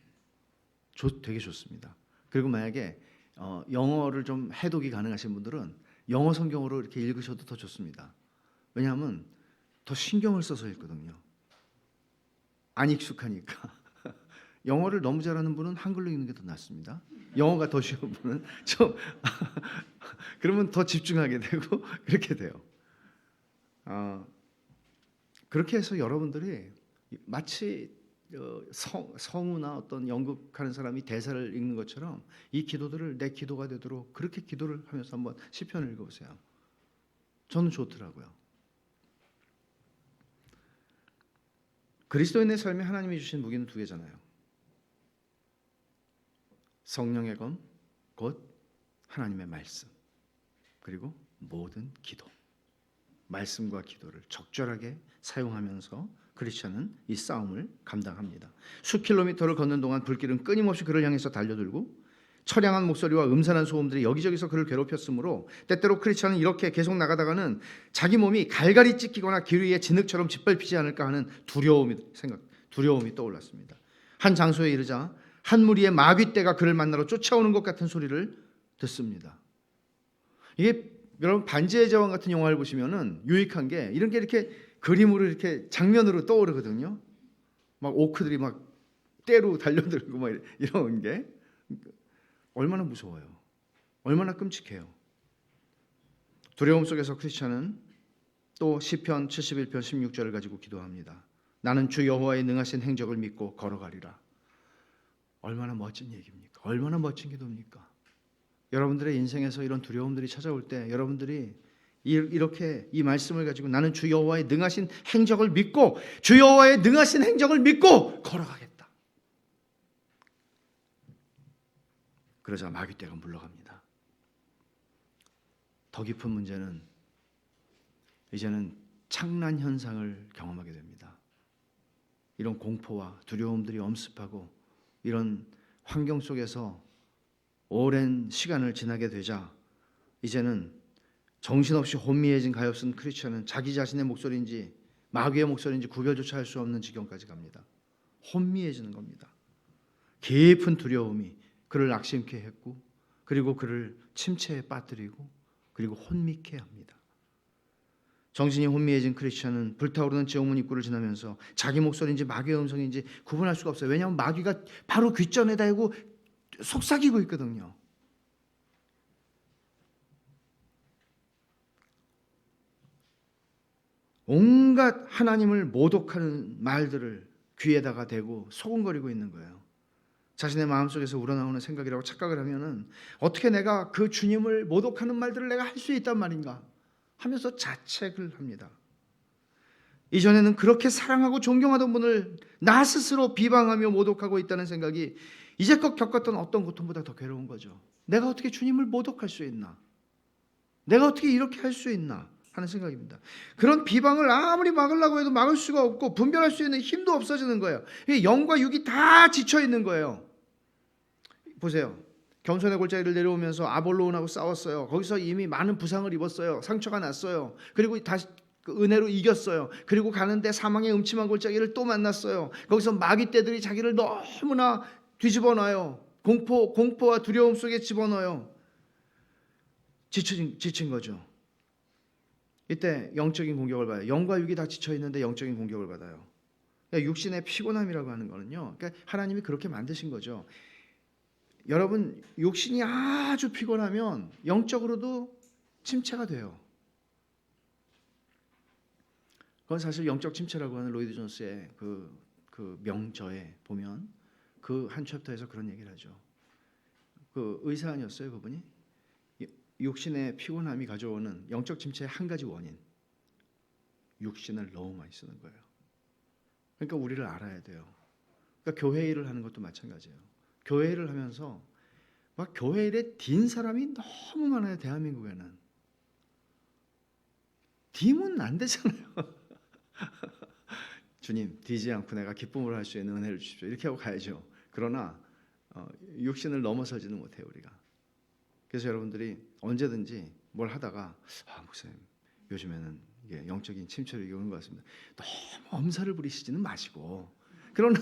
되게 좋습니다. 그리고 만약에 영어를 좀 해독이 가능하신 분들은 영어 성경으로 이렇게 읽으셔도 더 좋습니다. 왜냐하면 더 신경을 써서 읽거든요. 안 익숙하니까. 영어를 너무 잘하는 분은 한글로 읽는 게 더 낫습니다. 영어가 더 쉬운 분은 좀 그러면 더 집중하게 되고 그렇게 돼요. 그렇게 해서 여러분들이 마치 성우나 어떤 연극하는 사람이 대사를 읽는 것처럼 이 기도들을 내 기도가 되도록 그렇게 기도를 하면서 한번 시편을 읽어보세요. 저는 좋더라고요. 그리스도인의 삶에 하나님이 주신 무기는 두 개잖아요. 성령의 검, 곧 하나님의 말씀, 그리고 모든 기도. 말씀과 기도를 적절하게 사용하면서 크리스천은 이 싸움을 감당합니다. 수킬로미터를 걷는 동안 불길은 끊임없이 그를 향해서 달려들고 처량한 목소리와 음산한 소음들이 여기저기서 그를 괴롭혔으므로 때때로 크리스찬은 이렇게 계속 나가다가는 자기 몸이 갈갈이 찢기거나 길 위에 진흙처럼 짓밟히지 않을까 하는 두려움이 떠올랐습니다. 한 장소에 이르자 한 무리의 마귀떼가 그를 만나러 쫓아오는 것 같은 소리를 듣습니다. 이게 여러분 반지의 제왕 같은 영화를 보시면은 유익한 게 이런 게 이렇게 그림으로 이렇게 장면으로 떠오르거든요. 막 오크들이 막 떼로 달려들고 막 이런 게 얼마나 무서워요. 얼마나 끔찍해요. 두려움 속에서 크리스찬은 또 시편 71편 16절을 가지고 기도합니다. 나는 주 여호와의 능하신 행적을 믿고 걸어가리라. 얼마나 멋진 얘기입니까? 얼마나 멋진 기도입니까? 여러분들의 인생에서 이런 두려움들이 찾아올 때 여러분들이 이렇게 이 말씀을 가지고 나는 주 여호와의 능하신 행적을 믿고 주 여호와의 능하신 행적을 믿고 걸어가겠다. 그러자 마귀떼가 물러갑니다. 더 깊은 문제는 이제는 창난 현상을 경험하게 됩니다. 이런 공포와 두려움들이 엄습하고 이런 환경 속에서 오랜 시간을 지나게 되자 이제는 정신없이 혼미해진 가엾은 크리스천은 자기 자신의 목소리인지 마귀의 목소리인지 구별조차 할 수 없는 지경까지 갑니다. 혼미해지는 겁니다. 깊은 두려움이 그를 낙심케 했고 그리고 그를 침체에 빠뜨리고 그리고 혼미케 합니다. 정신이 혼미해진 크리스천은 불타오르는 지옥문 입구를 지나면서 자기 목소리인지 마귀의 음성인지 구분할 수가 없어요. 왜냐하면 마귀가 바로 귓전에 대고 속삭이고 있거든요. 온갖 하나님을 모독하는 말들을 귀에다가 대고 소곤거리고 있는 거예요. 자신의 마음속에서 우러나오는 생각이라고 착각을 하면은 어떻게 내가 그 주님을 모독하는 말들을 내가 할 수 있단 말인가 하면서 자책을 합니다. 이전에는 그렇게 사랑하고 존경하던 분을 나 스스로 비방하며 모독하고 있다는 생각이 이제껏 겪었던 어떤 고통보다 더 괴로운 거죠. 내가 어떻게 주님을 모독할 수 있나? 내가 어떻게 이렇게 할 수 있나? 하는 생각입니다. 그런 비방을 아무리 막으려고 해도 막을 수가 없고 분별할 수 있는 힘도 없어지는 거예요. 영과 육이 다 지쳐 있는 거예요. 보세요. 겸손의 골짜기를 내려오면서 아볼로온하고 싸웠어요. 거기서 이미 많은 부상을 입었어요. 상처가 났어요. 그리고 다시 은혜로 이겼어요. 그리고 가는데 사망의 음침한 골짜기를 또 만났어요. 거기서 마귀떼들이 자기를 너무나 뒤집어 놔요. 공포와 두려움 속에 집어넣어요. 지친 거죠. 이때 영적인 공격을 받아요. 영과 육이 다 지쳐 있는데 영적인 공격을 받아요. 그러니까 육신의 피곤함이라고 하는 거는요. 그러니까 하나님이 그렇게 만드신 거죠. 여러분 육신이 아주 피곤하면 영적으로도 침체가 돼요. 그건 사실 영적 침체라고 하는 로이드 존스의 그 명저에 보면 그 한 챕터에서 그런 얘기를 하죠. 그 의사 아니었어요, 그분이? 육신의 피곤함이 가져오는 영적 침체의 한 가지 원인, 육신을 너무 많이 쓰는 거예요. 그러니까 우리를 알아야 돼요. 그러니까 교회 일을 하는 것도 마찬가지예요. 교회 일을 하면서 막 교회 일에 딘 사람이 너무 많아요. 대한민국에는 디면 안 되잖아요. 주님, 디지 않고 내가 기쁨으로 할 수 있는 은혜를 주십시오. 이렇게 하고 가야죠. 그러나 육신을 넘어서지는 못해요, 우리가. 그래서 여러분들이 언제든지 뭘 하다가 목사님 요즘에는 이게 영적인 침체를 오는 것 같습니다. 너무 엄살을 부리시지는 마시고 그러나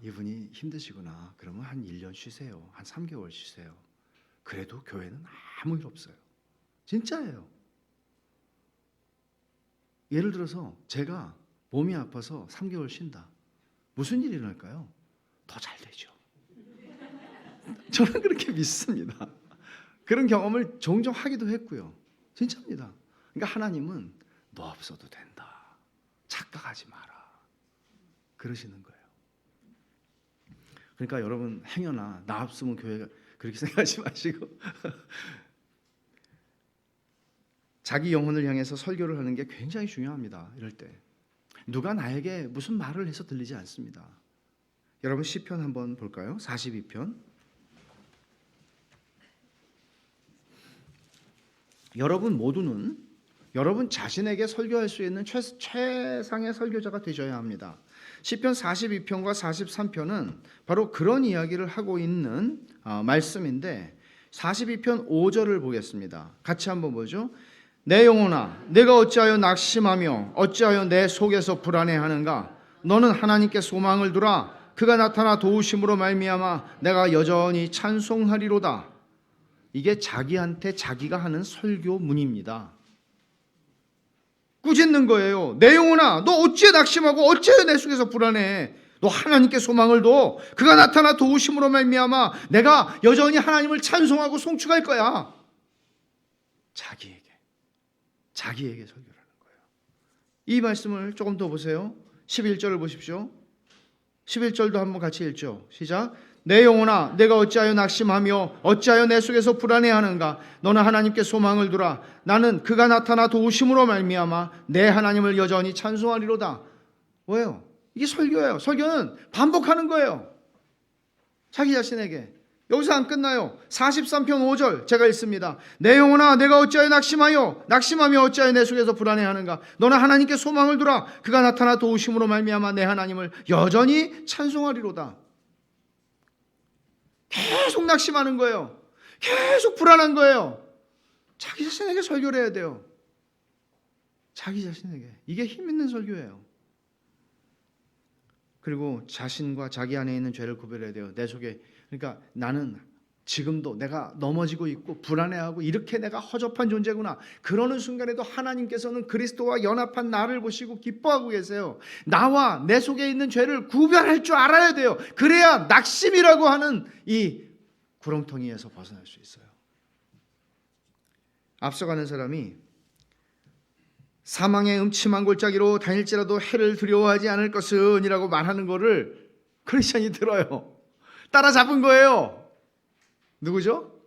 이분이 힘드시구나. 그러면 한 1년 쉬세요. 한 3개월 쉬세요. 그래도 교회는 아무 일 없어요. 진짜예요. 예를 들어서 제가 몸이 아파서 3개월 쉰다. 무슨 일이 일어날까요? 더 잘 되죠. 저는 그렇게 믿습니다. 그런 경험을 종종 하기도 했고요. 진짜입니다. 그러니까 하나님은 너 없어도 된다. 착각하지 마라. 그러시는 거예요. 그러니까 여러분 행여나 나 없으면 교회가 그렇게 생각하지 마시고 자기 영혼을 향해서 설교를 하는 게 굉장히 중요합니다. 이럴 때 누가 나에게 무슨 말을 해서 들리지 않습니다. 여러분 시편 한번 볼까요? 42편. 여러분 모두는 여러분 자신에게 설교할 수 있는 최상의 설교자가 되셔야 합니다. 시편 42편과 43편은 바로 그런 이야기를 하고 있는 말씀인데 42편 5절을 보겠습니다. 같이 한번 보죠. 내 영혼아 내가 어찌하여 낙심하며 어찌하여 내 속에서 불안해하는가. 너는 하나님께 소망을 두라. 그가 나타나 도우심으로 말미암아 내가 여전히 찬송하리로다. 이게 자기한테 자기가 하는 설교문입니다. 꾸짖는 거예요. 내 영혼아 너 어찌 낙심하고 어찌하여 내 속에서 불안해. 너 하나님께 소망을 둬. 그가 나타나 도우심으로 말미암아 내가 여전히 하나님을 찬송하고 송축할 거야. 자기에게 설교를 하는 거예요. 이 말씀을 조금 더 보세요. 11절을 보십시오. 11절도 한번 같이 읽죠. 시작. 내 영혼아 내가 어찌하여 낙심하며 어찌하여 내 속에서 불안해하는가. 너는 하나님께 소망을 두라. 나는 그가 나타나 도우심으로 말미암아 내 하나님을 여전히 찬송하리로다. 뭐예요? 이게 설교예요. 설교는 반복하는 거예요. 자기 자신에게. 여기서 안 끝나요. 43편 5절 제가 읽습니다. 내 영혼아 내가 어찌하여 낙심하며 어찌하여 내 속에서 불안해하는가. 너는 하나님께 소망을 두라. 그가 나타나 도우심으로 말미암아 내 하나님을 여전히 찬송하리로다. 계속 낙심하는 거예요. 계속 불안한 거예요. 자기 자신에게 설교를 해야 돼요. 자기 자신에게. 이게 힘 있는 설교예요. 그리고 자신과 자기 안에 있는 죄를 구별해야 돼요. 내 속에. 그러니까 나는 지금도 내가 넘어지고 있고 불안해하고 이렇게 내가 허접한 존재구나. 그러는 순간에도 하나님께서는 그리스도와 연합한 나를 보시고 기뻐하고 계세요. 나와 내 속에 있는 죄를 구별할 줄 알아야 돼요. 그래야 낙심이라고 하는 이 구렁텅이에서 벗어날 수 있어요. 앞서가는 사람이 사망의 음침한 골짜기로 다닐지라도 해를 두려워하지 않을 것은 이라고 말하는 거를 크리스천이 들어요. 따라잡은 거예요. 누구죠?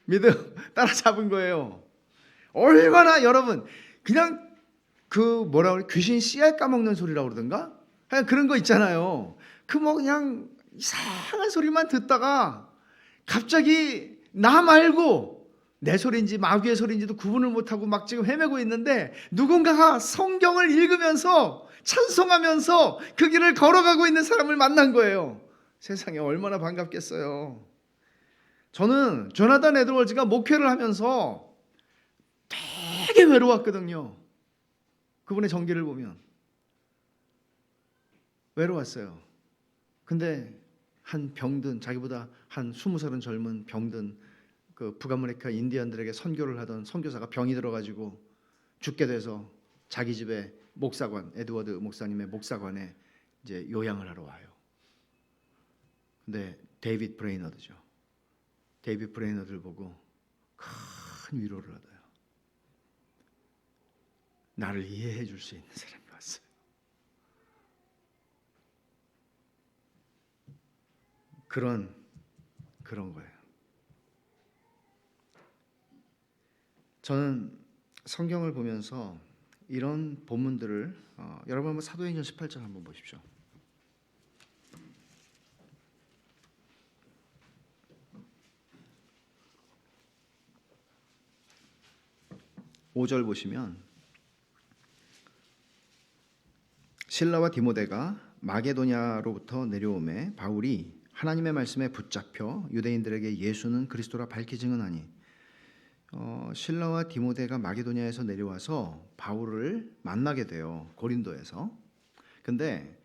믿음 따라잡은 거예요. 얼마나 여러분 그냥 그 뭐라 그래 귀신 씨알 까먹는 소리라고 그러던가 그냥 그런 거 있잖아요. 그 뭐 그냥 이상한 소리만 듣다가 갑자기 나 말고 내 소리인지 마귀의 소리인지도 구분을 못하고 막 지금 헤매고 있는데 누군가가 성경을 읽으면서 찬송하면서 그 길을 걸어가고 있는 사람을 만난 거예요. 세상에 얼마나 반갑겠어요. 저는 조나단 에드워즈가 목회를 하면서 되게 외로웠거든요. 그분의 전기를 보면 외로웠어요. 근데 한 병든 자기보다 한 20살은 젊은 병든 그 북아메리카 인디언들에게 선교를 하던 선교사가 병이 들어가지고 죽게 돼서 자기 집에 목사관 에드워드 목사님의 목사관에 이제 요양을 하러 와요. 근데 데이빗 브레이너드죠. 데이빗 브레이너드를 보고 큰 위로를 얻어요. 나를 이해해 줄 수 있는 사람이 왔어요. 그런 거예요. 저는 성경을 보면서 이런 본문들을 여러분 한번 사도행전 18장 한번 보십시오. 5절 보시면 실라와 디모데가 마게도냐로부터 내려오매 바울이 하나님의 말씀에 붙잡혀 유대인들에게 예수는 그리스도라 밝히 증언하니 실라와 디모데가 마게도냐에서 내려와서 바울을 만나게 돼요. 고린도에서. 근데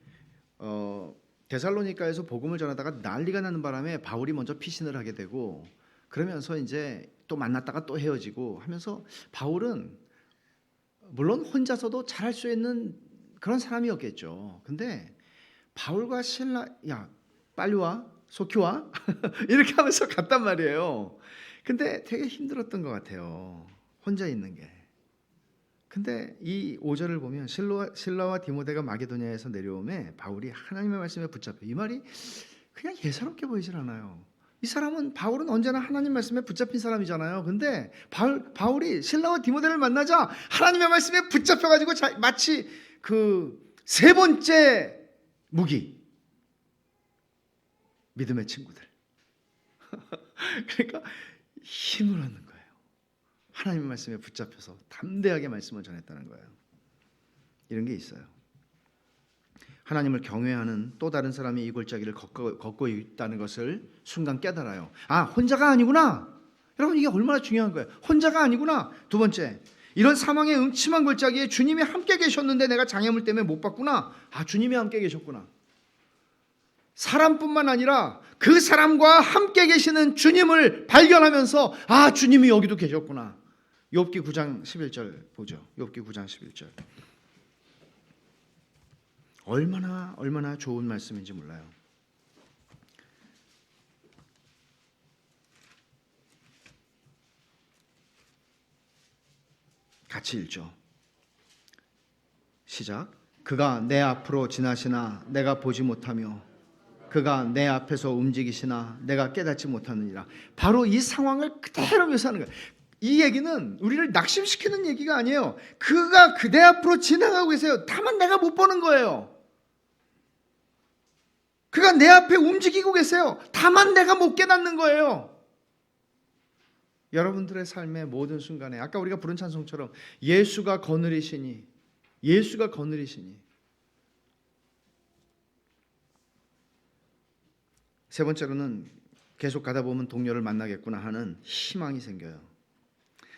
데살로니가에서 복음을 전하다가 난리가 나는 바람에 바울이 먼저 피신을 하게 되고 그러면서 이제 또 만났다가 또 헤어지고 하면서 바울은 물론 혼자서도 잘할 수 있는 그런 사람이었겠죠. 근데 바울과 실라 야 빨리 와 속히 와 이렇게 하면서 갔단 말이에요. 근데 되게 힘들었던 것 같아요. 혼자 있는 게. 근데 이 5절을 보면 실라와 디모데가 마게도냐에서 내려오매 바울이 하나님의 말씀에 붙잡혀. 이 말이 그냥 예사롭게 보이질 않아요. 이 사람은 바울은 언제나 하나님 말씀에 붙잡힌 사람이잖아요. 근데 바울이 실라와 디모데를 만나자 하나님의 말씀에 붙잡혀가지고 마치 그 세 번째 무기 믿음의 친구들. 그러니까 힘을 얻는 거예요. 하나님의 말씀에 붙잡혀서 담대하게 말씀을 전했다는 거예요. 이런 게 있어요. 하나님을 경외하는 또 다른 사람이 이 골짜기를 걷고 있다는 것을 순간 깨달아요. 아, 혼자가 아니구나. 여러분, 이게 얼마나 중요한 거예요. 혼자가 아니구나. 두 번째, 이런 사망의 음침한 골짜기에 주님이 함께 계셨는데 내가 장애물 때문에 못 봤구나. 아, 주님이 함께 계셨구나. 사람뿐만 아니라 그 사람과 함께 계시는 주님을 발견하면서 아, 주님이 여기도 계셨구나. 욥기 9장 11절 보죠. 욥기 9장 11절. 얼마나 좋은 말씀인지 몰라요. 같이 읽죠. 시작. 그가 내 앞으로 지나시나 내가 보지 못하며 그가 내 앞에서 움직이시나 내가 깨닫지 못하느니라. 바로 이 상황을 그대로 묘사하는 거예요. 이 얘기는 우리를 낙심시키는 얘기가 아니에요. 그가 그대 앞으로 지나가고 계세요. 다만 내가 못 보는 거예요. 그가 내 앞에 움직이고 계세요. 다만 내가 못 깨닫는 거예요. 여러분들의 삶의 모든 순간에 아까 우리가 부른 찬송처럼 예수가 거느리시니, 예수가 거느리시니. 세 번째로는 계속 가다 보면 동료를 만나겠구나 하는 희망이 생겨요.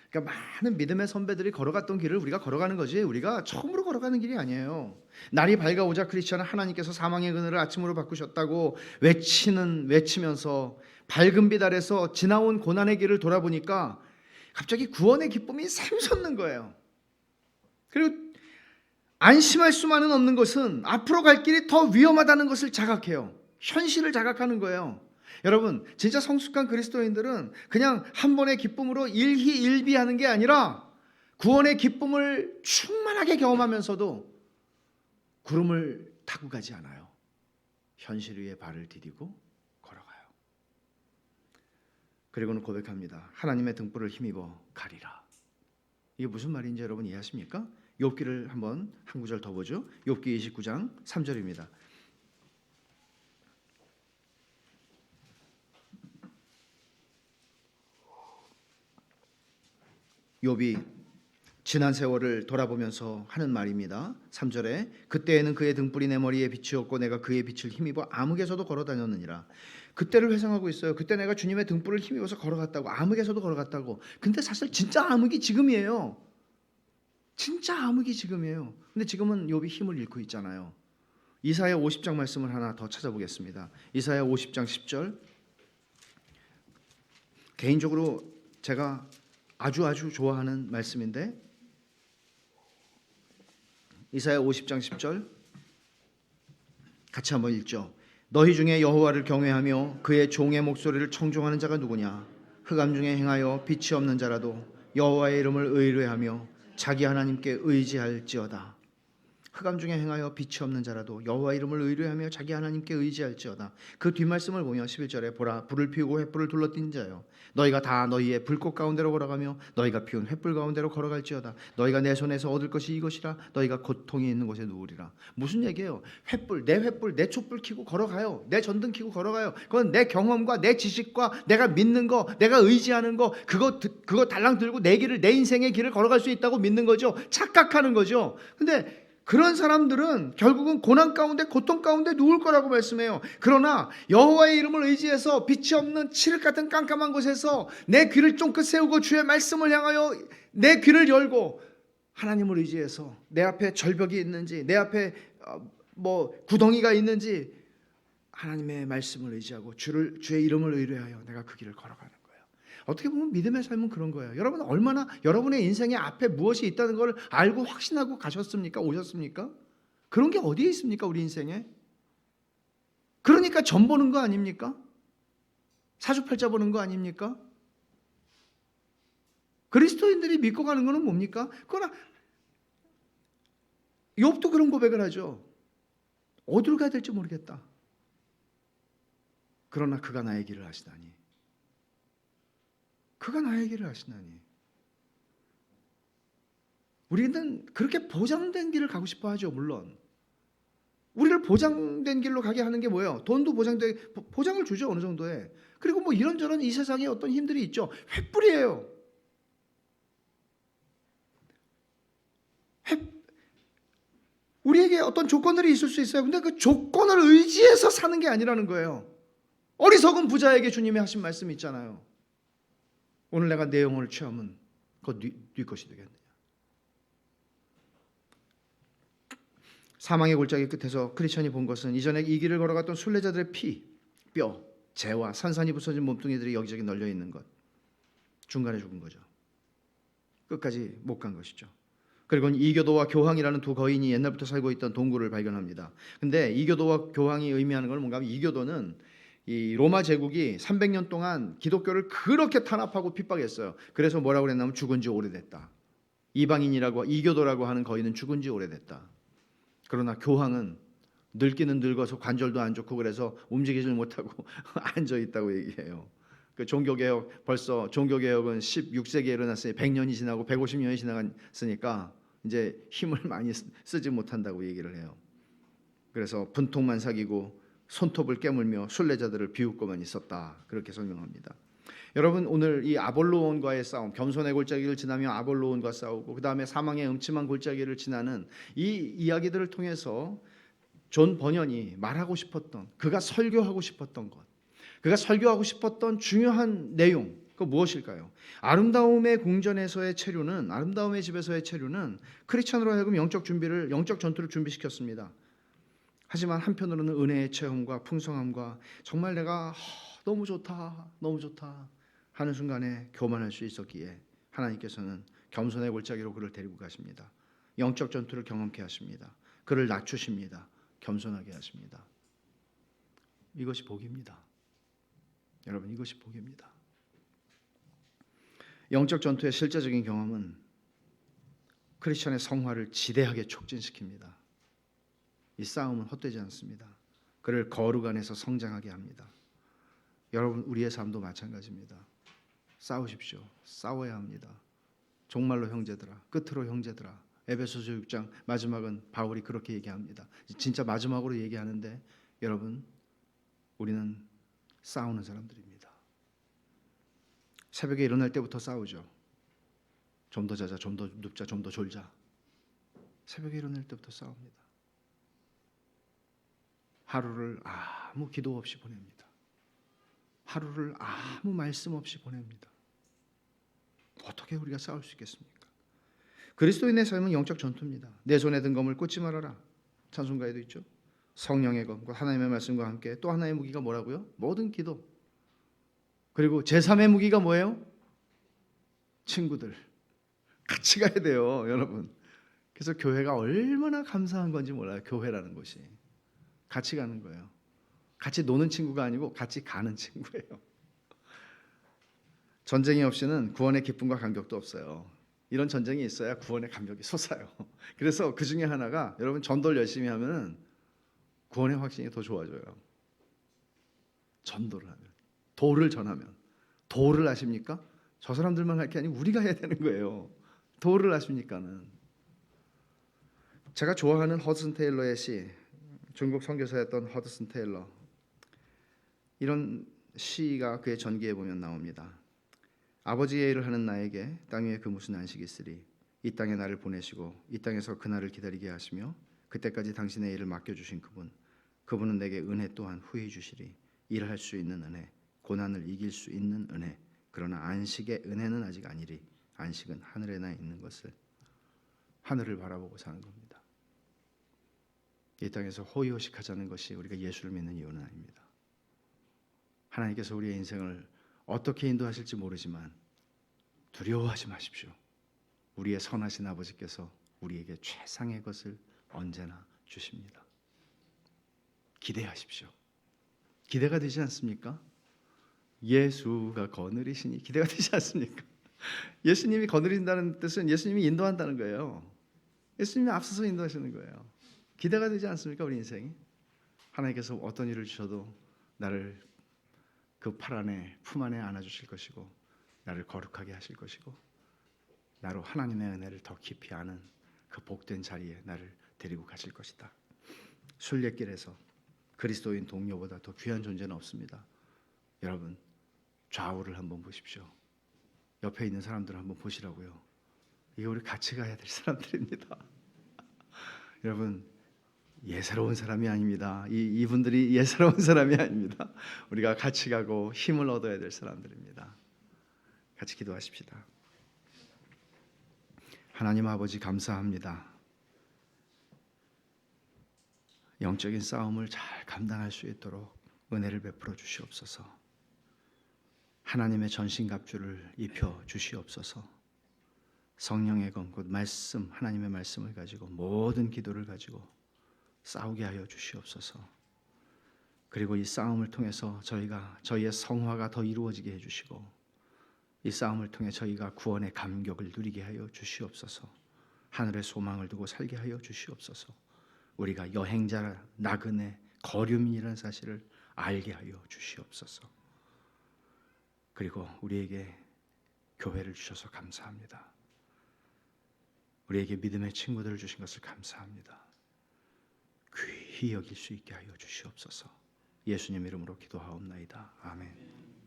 그러니까 많은 믿음의 선배들이 걸어갔던 길을 우리가 걸어가는 거지 우리가 처음으로 걸어가는 길이 아니에요. 날이 밝아오자 크리스천은 하나님께서 사망의 그늘을 아침으로 바꾸셨다고 외치면서 밝은 빛 아래서 지나온 고난의 길을 돌아보니까 갑자기 구원의 기쁨이 샘솟는 거예요. 그리고 안심할 수만은 없는 것은 앞으로 갈 길이 더 위험하다는 것을 자각해요. 현실을 자각하는 거예요. 여러분, 진짜 성숙한 그리스도인들은 그냥 한 번의 기쁨으로 일희일비하는 게 아니라 구원의 기쁨을 충만하게 경험하면서도 구름을 타고 가지 않아요. 현실 위에 발을 디디고 걸어가요. 그리고는 고백합니다. 하나님의 등불을 힘입어 가리라. 이게 무슨 말인지 여러분 이해하십니까? 욥기를 한번 한 구절 더 보죠. 욥기 29장 3절입니다. 욥이 지난 세월을 돌아보면서 하는 말입니다. 3절에 그때에는 그의 등불이 내 머리에 비추었고 내가 그의 빛을 힘입어 암흑에서도 걸어다녔느니라. 그때를 회상하고 있어요. 그때 내가 주님의 등불을 힘입어서 걸어갔다고, 암흑에서도 걸어갔다고. 근데 사실 진짜 암흑이 지금이에요. 진짜 암흑이 지금이에요. 근데 지금은 욥이 힘을 잃고 있잖아요. 이사야 50장 말씀을 하나 더 찾아보겠습니다. 이사야 50장 10절. 개인적으로 제가 아주 좋아하는 말씀인데 이사야 50장 10절 같이 한번 읽죠. 너희 중에 여호와를 경외하며 그의 종의 목소리를 청종하는 자가 누구냐? 흑암 중에 행하여 빛이 없는 자라도 여호와의 이름을 의뢰하며 자기 하나님께 의지할지어다. 흑암 중에 행하여 빛이 없는 자라도 여호와 이름을 의뢰하며 자기 하나님께 의지할지어다. 그 뒷말씀을 보면 11절에 보라 불을 피우고 횃불을 둘러띈 자여 너희가 다 너희의 불꽃 가운데로 걸어가며 너희가 피운 횃불 가운데로 걸어갈지어다. 너희가 내 손에서 얻을 것이 이것이라. 너희가 고통이 있는 곳에 누우리라. 무슨 얘기예요? 횃불 내 촛불 켜고 걸어가요. 내 전등 켜고 걸어가요. 그건 내 경험과 내 지식과 내가 믿는 거, 내가 의지하는 거, 그거 달랑 들고 내 길을, 내 인생의 길을 걸어갈 수 있다고 믿는 거죠. 착각하는 거죠. 근데 그런 사람들은 결국은 고난 가운데, 고통 가운데 누울 거라고 말씀해요. 그러나 여호와의 이름을 의지해서 빛이 없는 칠흑 같은 깜깜한 곳에서 내 귀를 쫑긋 세우고 주의 말씀을 향하여 내 귀를 열고 하나님을 의지해서 내 앞에 절벽이 있는지, 내 앞에 구덩이가 있는지 하나님의 말씀을 의지하고 주의 이름을 의뢰하여 내가 그 길을 걸어가는 거예요. 어떻게 보면 믿음의 삶은 그런 거예요. 여러분 얼마나 여러분의 인생의 앞에 무엇이 있다는 걸 알고 확신하고 가셨습니까? 오셨습니까? 그런 게 어디에 있습니까? 우리 인생에. 그러니까 점 보는 거 아닙니까? 사주팔자 보는 거 아닙니까? 그리스도인들이 믿고 가는 거는 뭡니까? 그러나 욥도 그런 고백을 하죠. 어디로 가야 될지 모르겠다. 그러나 그가 나의 길을 아시다니. 그가 나의 길을 아시나니. 우리는 그렇게 보장된 길을 가고 싶어 하죠. 물론 우리를 보장된 길로 가게 하는 게 뭐예요? 돈도 보장을 주죠. 어느 정도에. 그리고 뭐 이런저런 이 세상에 어떤 힘들이 있죠. 횃불이에요. 우리에게 어떤 조건들이 있을 수 있어요. 근데 그 조건을 의지해서 사는 게 아니라는 거예요. 어리석은 부자에게 주님이 하신 말씀이 있잖아요. 오늘 내가 내 영혼을 취하면 그거 네 것이 되겠느냐. 사망의 골짜기 끝에서 크리스천이 본 것은 이전에 이 길을 걸어갔던 순례자들의 피, 뼈, 재와 산산이 부서진 몸뚱이들이 여기저기 널려 있는 것. 중간에 죽은 거죠. 끝까지 못 간 것이죠. 그리고 이교도와 교황이라는 두 거인이 옛날부터 살고 있던 동굴을 발견합니다. 근데 이교도와 교황이 의미하는 건 뭔가 하면 이교도는 이 로마 제국이 300년 동안 기독교를 그렇게 탄압하고 핍박했어요. 그래서 뭐라고 그랬냐면 죽은 지 오래됐다. 이방인이라고 이교도라고 하는 거인은 죽은 지 오래됐다. 그러나 교황은 늙기는 늙어서 관절도 안 좋고 그래서 움직이질 못하고 앉아 있다고 얘기해요. 그 종교개혁 벌써 종교개혁은 16세기에 일어났으니 100년이 지나고 150년이 지나갔으니까 이제 힘을 많이 쓰지 못한다고 얘기를 해요. 그래서 분통만 사귀고 손톱을 깨물며 순례자들을 비웃고만 있었다. 그렇게 설명합니다. 여러분 오늘 이 아볼로온과의 싸움, 겸손의 골짜기를 지나며 아볼로온과 싸우고 그 다음에 사망의 음침한 골짜기를 지나는 이 이야기들을 통해서 존 버년이 말하고 싶었던, 그가 설교하고 싶었던 것, 그가 설교하고 싶었던 중요한 내용, 그 무엇일까요? 아름다움의 궁전에서의 체류는, 아름다움의 집에서의 체류는 크리스천으로 하여금 영적 전투를 준비시켰습니다. 하지만 한편으로는 은혜의 체험과 풍성함과 정말 내가 너무 좋다, 너무 좋다 하는 순간에 교만할 수 있었기에 하나님께서는 겸손의 골짜기로 그를 데리고 가십니다. 영적 전투를 경험케 하십니다. 그를 낮추십니다. 겸손하게 하십니다. 이것이 복입니다. 여러분 이것이 복입니다. 영적 전투의 실제적인 경험은 크리스천의 성화를 지대하게 촉진시킵니다. 이 싸움은 헛되지 않습니다. 그를 거룩 안에서 성장하게 합니다. 여러분 우리의 삶도 마찬가지입니다. 싸우십시오. 싸워야 합니다. 정말로 형제들아, 끝으로 형제들아. 에베소서 6장 마지막은 바울이 그렇게 얘기합니다. 진짜 마지막으로 얘기하는데 여러분 우리는 싸우는 사람들입니다. 새벽에 일어날 때부터 싸우죠. 좀 더 자자, 좀 더 눕자, 좀 더 졸자. 새벽에 일어날 때부터 싸웁니다. 하루를 아무 기도 없이 보냅니다. 하루를 아무 말씀 없이 보냅니다. 어떻게 우리가 싸울 수 있겠습니까? 그리스도인의 삶은 영적 전투입니다. 내 손에 든 검을 꽂지 말아라. 찬송가에도 있죠. 성령의 검과 하나님의 말씀과 함께 또 하나의 무기가 뭐라고요? 모든 기도. 그리고 제3의 무기가 뭐예요? 친구들. 같이 가야 돼요, 여러분. 그래서 교회가 얼마나 감사한 건지 몰라요. 교회라는 것이. 같이 가는 거예요. 같이 노는 친구가 아니고 같이 가는 친구예요. 전쟁이 없이는 구원의 기쁨과 감격도 없어요. 이런 전쟁이 있어야 구원의 감격이 솟아요. 그래서 그 중에 하나가 여러분 전도를 열심히 하면 구원의 확신이 더 좋아져요. 전도를 하면, 도를 전하면. 도를 아십니까? 저 사람들만 할 게 아니고 우리가 해야 되는 거예요. 도를 아십니까는. 제가 좋아하는 허드슨 테일러의 시, 중국 선교사였던 허드슨 테일러, 이런 시가 그의 전기에 보면 나옵니다. 아버지의 일을 하는 나에게 땅 위에 그 무슨 안식이 있으리. 이 땅에 나를 보내시고 이 땅에서 그날을 기다리게 하시며 그때까지 당신의 일을 맡겨주신 그분은 내게 은혜 또한 후히 주시리. 일할 수 있는 은혜, 고난을 이길 수 있는 은혜. 그러나 안식의 은혜는 아직 아니리. 안식은 하늘에나 있는 것을, 하늘을 바라보고 사는 겁니다. 이 땅에서 호의호식하자는 것이 우리가 예수를 믿는 이유는 아닙니다. 하나님께서 우리의 인생을 어떻게 인도하실지 모르지만 두려워하지 마십시오. 우리의 선하신 아버지께서 우리에게 최상의 것을 언제나 주십니다. 기대하십시오. 기대가 되지 않습니까? 예수가 거느리시니 기대가 되지 않습니까? 예수님이 거느린다는 뜻은 예수님이 인도한다는 거예요. 예수님이 앞서서 인도하시는 거예요. 기대가 되지 않습니까? 우리 인생이. 하나님께서 어떤 일을 주셔도 나를 그 품 안에 안아주실 것이고 나를 거룩하게 하실 것이고 나로 하나님의 은혜를 더 깊이 아는 그 복된 자리에 나를 데리고 가실 것이다. 순례길에서 그리스도인 동료보다 더 귀한 존재는 없습니다. 여러분 좌우를 한번 보십시오. 옆에 있는 사람들을 한번 보시라고요. 이게 우리 같이 가야 될 사람들입니다. 여러분 예사로운 사람이 아닙니다. 이분들이 예사로운 사람이 아닙니다. 우리가 같이 가고 힘을 얻어야 될 사람들입니다. 같이 기도하십시다. 하나님 아버지 감사합니다. 영적인 싸움을 잘 감당할 수 있도록 은혜를 베풀어 주시옵소서. 하나님의 전신갑주를 입혀 주시옵소서. 성령의 검 곧 말씀, 하나님의 말씀을 가지고 모든 기도를 가지고 싸우게 하여 주시옵소서. 그리고 이 싸움을 통해서 저희의 성화가 더 이루어지게 해주시고, 이 싸움을 통해 저희가 구원의 감격을 누리게 하여 주시옵소서. 하늘의 소망을 두고 살게 하여 주시옵소서. 우리가 여행자 나그네 거류민이라는 사실을 알게 하여 주시옵소서. 그리고 우리에게 교회를 주셔서 감사합니다. 우리에게 믿음의 친구들을 주신 것을 감사합니다. 귀히 여길 수 있게 하여 주시옵소서. 예수님 이름으로 기도하옵나이다. 아멘.